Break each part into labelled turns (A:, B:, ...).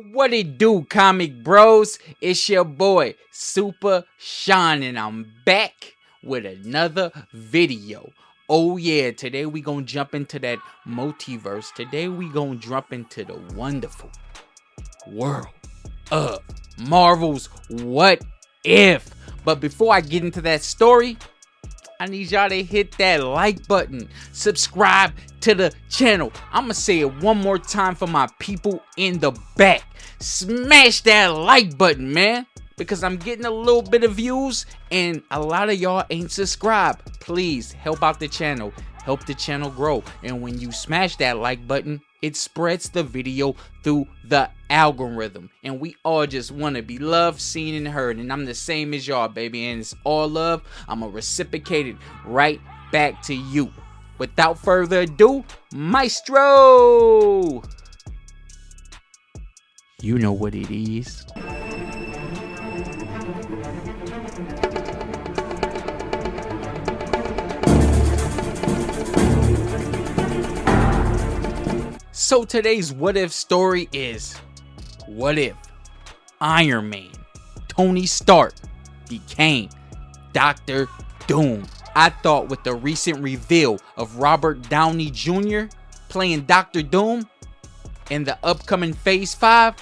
A: What it do, comic bros? It's your boy Super Sean, and I'm back with another video. Oh yeah, today we gonna jump into that multiverse. Today we gonna jump into the wonderful world of Marvel's What If. But before I get into that story, I need y'all to hit that like button, subscribe to the channel. I'ma say it one more time for my people in the back. Smash that like button, man, because I'm getting a little bit of views and a lot of y'all ain't subscribed. Please help out the channel, help the channel grow. And when you smash that like button, it spreads the video through the algorithm. And we all just want to be loved, seen, and heard. And I'm the same as y'all, baby. And it's all love. I'm going to reciprocate it right back to you. Without further ado, Maestro! You know what it is. So today's what if story is, what if Iron Man, Tony Stark, became Dr. Doom? I thought with the recent reveal of Robert Downey Jr. playing Dr. Doom in the upcoming Phase 5,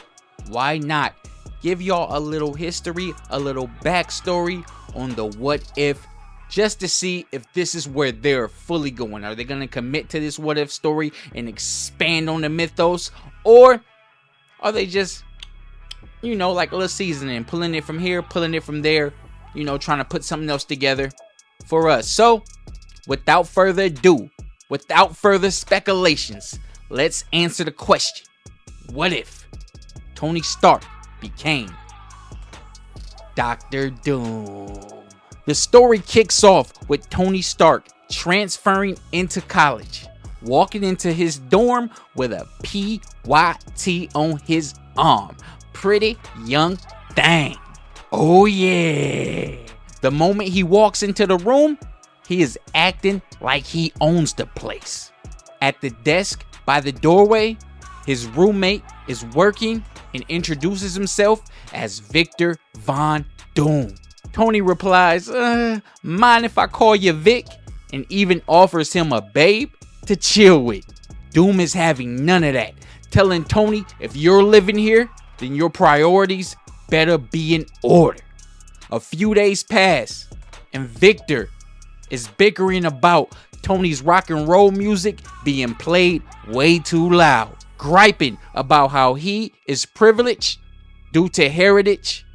A: why not give y'all a little history, a little backstory on the what if, just to see if this is where they're fully going. Are they going to commit to this what if story and expand on the mythos? Or are they just, you know, like a little seasoning, pulling it from here, pulling it from there, you know, trying to put something else together for us? So, without further ado, without further speculations, let's answer the question. What if Tony Stark became Dr. Doom? The story kicks off with Tony Stark transferring into college, walking into his dorm with a PYT on his arm. Pretty young thing. Oh yeah. The moment he walks into the room, he is acting like he owns the place. At the desk by the doorway, his roommate is working and introduces himself as Victor Von Doom. Tony replies, mind if I call you Vic? And even offers him a babe to chill with. Doom is having none of that, telling Tony if you're living here, then your priorities better be in order. A few days pass, and Victor is bickering about Tony's rock and roll music being played way too loud, griping about how he is privileged due to heritage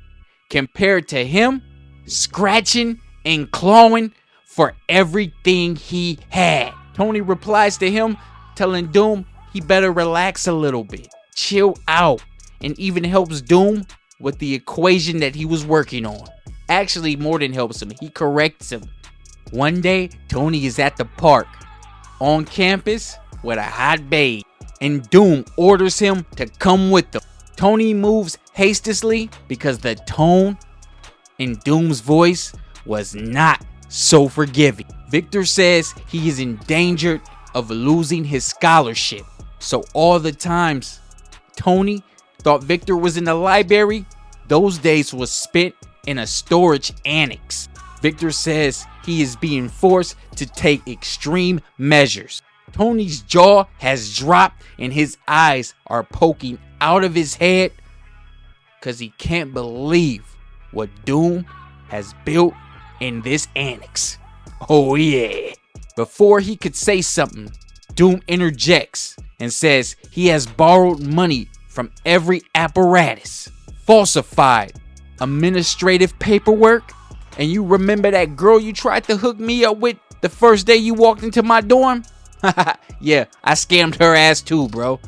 A: compared to him scratching and clawing for everything he had. Tony replies to him, telling Doom he better relax a little bit, chill out, and even helps Doom with the equation that he was working on. Actually, more than helps him, he corrects him. One day, Tony is at the park on campus with a hot babe, and Doom orders him to come with them. Tony moves hastily because the tone in Doom's voice was not so forgiving. Victor says he is in danger of losing his scholarship. So all the times Tony thought Victor was in the library, those days was spent in a storage annex. Victor says he is being forced to take extreme measures. Tony's jaw has dropped and his eyes are poking out of his head because he can't believe what Doom has built in this annex. Oh yeah. Before he could say something, Doom interjects and says he has borrowed money from every apparatus, falsified administrative paperwork, and you remember that girl you tried to hook me up with the first day you walked into my dorm? Yeah, I scammed her ass too, bro.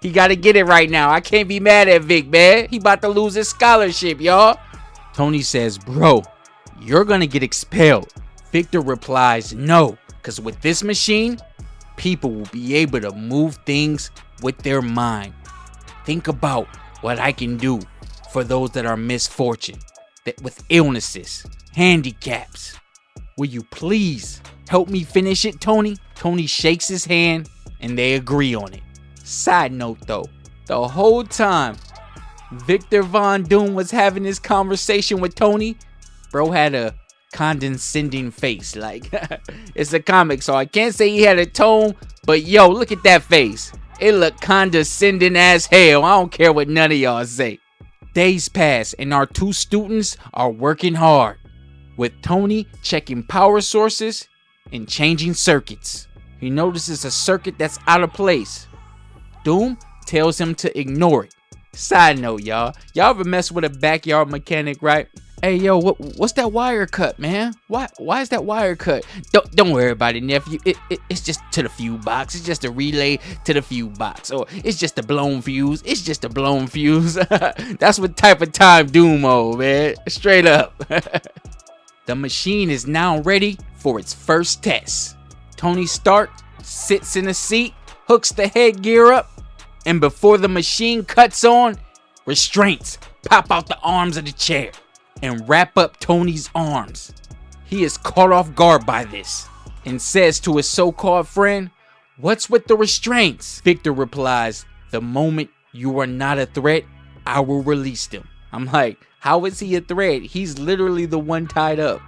A: He gotta get it right now. I can't be mad at Vic, man. He about to lose his scholarship, y'all. Tony says, bro, you're gonna get expelled. Victor replies, no, because with this machine, people will be able to move things with their mind. Think about what I can do for those that are misfortunate, that with illnesses, handicaps. Will you please help me finish it, Tony? Tony shakes his hand and they agree on it. Side note though, The whole time Victor Von Doom was having this conversation with Tony, bro had a condescending face. Like, it's a comic, so I can't say he had a tone, but yo, look at that face. It looked condescending as hell. I don't care what none of y'all say. Days pass and our two students are working hard, with Tony checking power sources and changing circuits. He notices a circuit that's out of place. Doom tells him to ignore it. Side note, y'all ever mess with a backyard mechanic, right? Hey, yo, what's that wire cut, man? Why is that wire cut? Don't worry about it, nephew. It's just to the fuse box. It's just a relay to the fuse box. Or it's just a blown fuse. It's just a blown fuse. That's what type of time Doom owe, man. Straight up. The machine is now ready for its first test. Tony Stark sits in a seat, hooks the headgear up, and before the machine cuts on, restraints pop out the arms of the chair and wrap up Tony's arms. He is caught off guard by this and says to his so-called friend, "What's with the restraints?" Victor replies, "The moment you are not a threat, I will release them." I'm like, how is he a threat? He's literally the one tied up.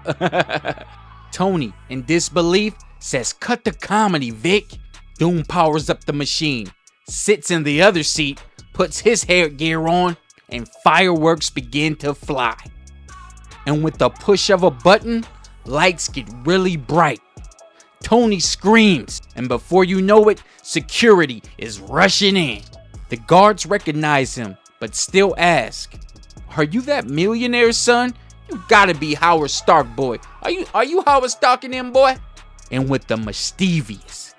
A: Tony, in disbelief, says, "Cut the comedy, Vic." Doom powers up the machine, sits in the other seat, puts his headgear on, and fireworks begin to fly. And with the push of a button, lights get really bright. Tony screams, and before you know it, security is rushing in. The guards recognize him, but still ask, "Are you that millionaire's son? You gotta be Howard Stark, boy. Are you Howard Stark in him, boy?" And with the mischievous,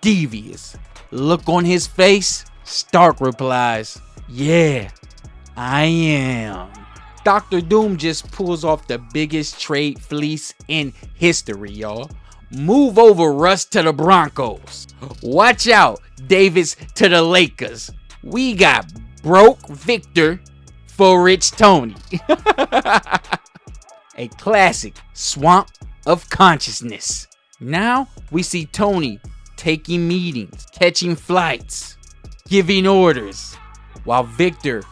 A: devious look on his face, Stark replies, "Yeah, I am." Dr. Doom just pulls off the biggest trade fleece in history, y'all. Move over, Russ, to the Broncos. Watch out, Davis to the Lakers. We got broke Victor for rich Tony. A classic swamp of consciousness. Now we see Tony taking meetings, catching flights, giving orders, while Victor,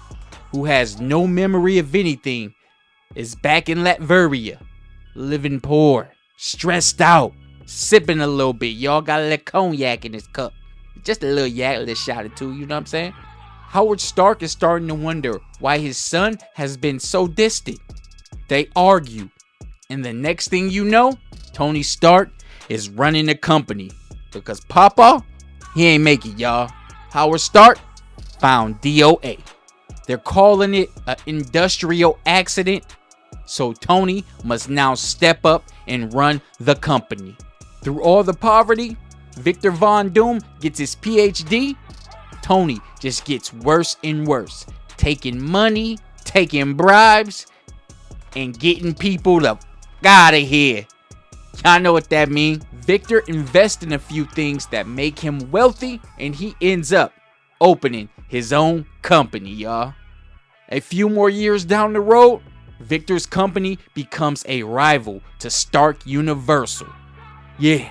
A: who has no memory of anything, is back in Latveria, living poor, stressed out, sipping a little bit. Y'all got a little cognac in his cup. Just a little yak, a little shot or two, you know what I'm saying? Howard Stark is starting to wonder why his son has been so distant. They argue, and the next thing you know, Tony Stark is running the company because Papa, he ain't make it, y'all. Howard Stark found DOA. They're calling it an industrial accident, so Tony must now step up and run the company. Through all the poverty, Victor Von Doom gets his PhD. Tony just gets worse and worse, taking money, taking bribes, and getting people to out of here. Y'all know what that means. Victor invests in a few things that make him wealthy, and he ends up opening his own company, y'all. A few more years down the road, Victor's company becomes a rival to Stark Universal. Yeah,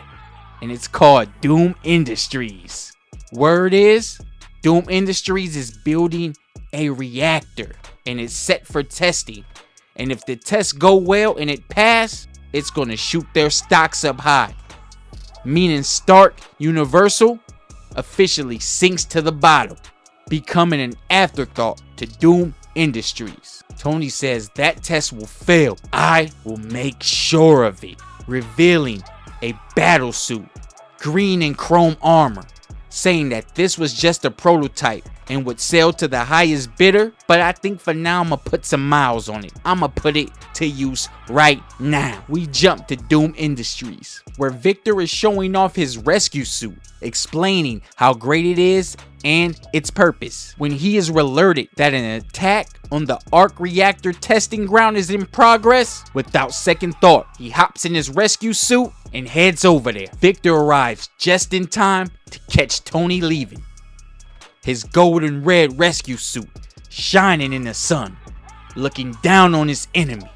A: and it's called Doom Industries. Word is, Doom Industries is building a reactor, and it's set for testing. And if the tests go well and it passes, it's gonna shoot their stocks up high. Meaning Stark Universal officially sinks to the bottom, becoming an afterthought to Doom Industries. Tony says that test will fail. I will make sure of it. Revealing a battle suit, green and chrome armor, saying that this was just a prototype and would sell to the highest bidder, but I think for now I'ma put some miles on it. I'ma put it to use right now. We jump to Doom Industries, where Victor is showing off his rescue suit, explaining how great it is and its purpose. When he is alerted that an attack on the arc reactor testing ground is in progress, without second thought, he hops in his rescue suit and heads over there. Victor arrives just in time to catch Tony leaving. His golden red rescue suit shining in the sun, looking down on his enemy,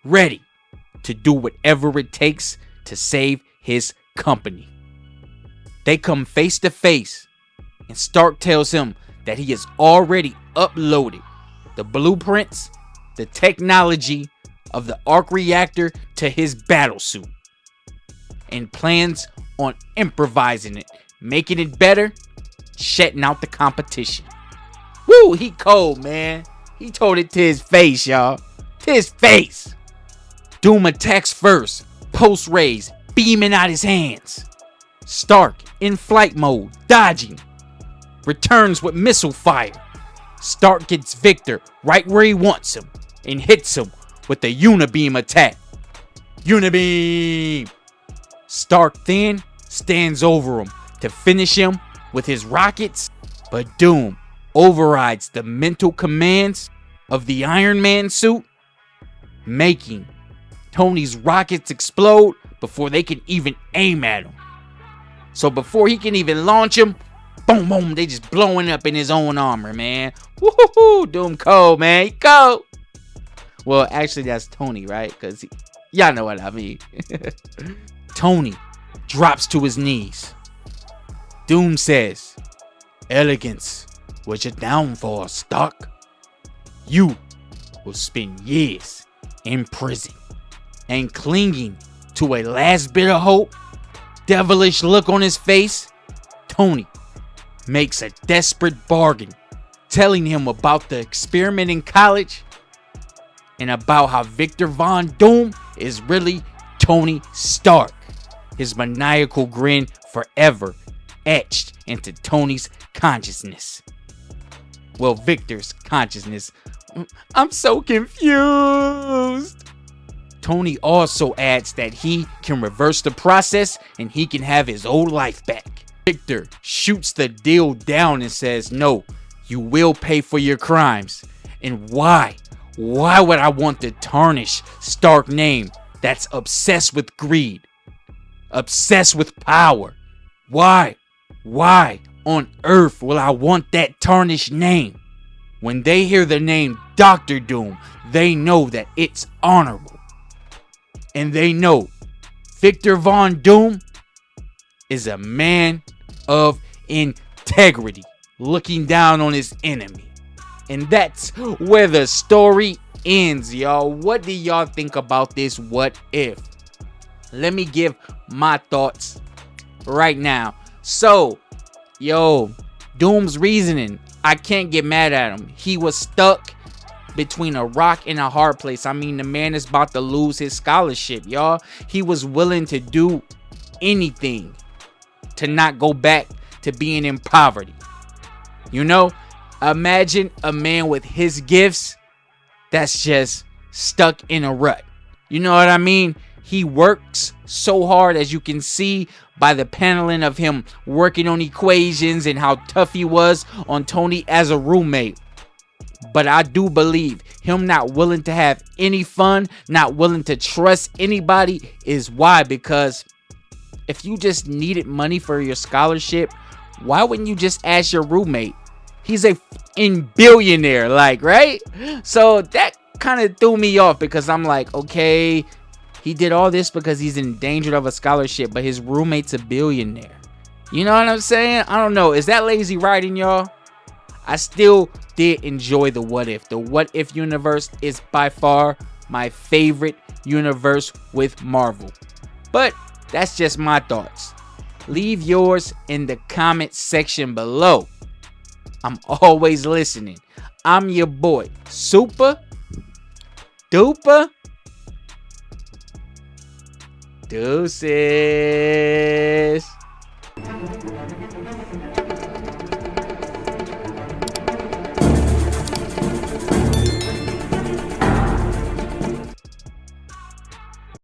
A: ready to do whatever it takes to save his company. They come face to face, and Stark tells him that he has already uploaded the blueprints, the technology of the arc reactor to his battlesuit, and plans on improvising it, making it better, shutting out the competition. Woo, he cold, man. He told it to his face, y'all. To his face. Doom attacks first, pulse rays beaming out his hands. Stark in flight mode, dodging, returns with missile fire. Stark gets Victor right where he wants him and hits him with the unibeam attack. Unibeam! Stark then stands over him to finish him with his rockets, but Doom overrides the mental commands of the Iron Man suit, making Tony's rockets explode before they can even aim at him. So before he can even launch him, boom, boom, they just blowing up in his own armor, man. Woohoo! Doom cold, man. He cold. Well, actually, that's Tony, right? Because y'all know what I mean. Tony drops to his knees. Doom says, "Elegance was your downfall, Stark. You will spend years in prison." And clinging to a last bit of hope, devilish look on his face, Tony makes a desperate bargain, telling him about the experiment in college and about how Victor Von Doom is really Tony Stark. His maniacal grin forever etched into Tony's consciousness. Well, Victor's consciousness. I'm so confused. Tony also adds that he can reverse the process and he can have his old life back. Victor shoots the deal down and says, "No, you will pay for your crimes." And why? Why would I want to tarnish Stark name that's obsessed with greed? Obsessed with power? Why? Why on earth will I want that tarnished name? When they hear the name Dr. Doom, they know that it's honorable. And they know Victor Von Doom is a man of integrity, looking down on his enemy. And that's where the story ends, y'all. What do y'all think about this what if? Let me give my thoughts right now. So, Doom's reasoning, I can't get mad at him. He was stuck between a rock and a hard place. I mean, the man is about to lose his scholarship, y'all. He was willing to do anything to not go back to being in poverty. Imagine a man with his gifts that's just stuck in a rut. You know what I mean? He works so hard, as you can see by the paneling of him working on equations and how tough he was on Tony as a roommate. But I do believe him not willing to have any fun, not willing to trust anybody is why. Because if you just needed money for your scholarship, why wouldn't you just ask your roommate? He's a billionaire, right? So that kind of threw me off because I'm like, okay, he did all this because he's in danger of a scholarship, but his roommate's a billionaire. You know what I'm saying? I don't know. Is that lazy writing, y'all? I still did enjoy the what if. The what if universe is by far my favorite universe with Marvel. But that's just my thoughts. Leave yours in the comment section below. I'm always listening. I'm your boy, Super Duper Deuces.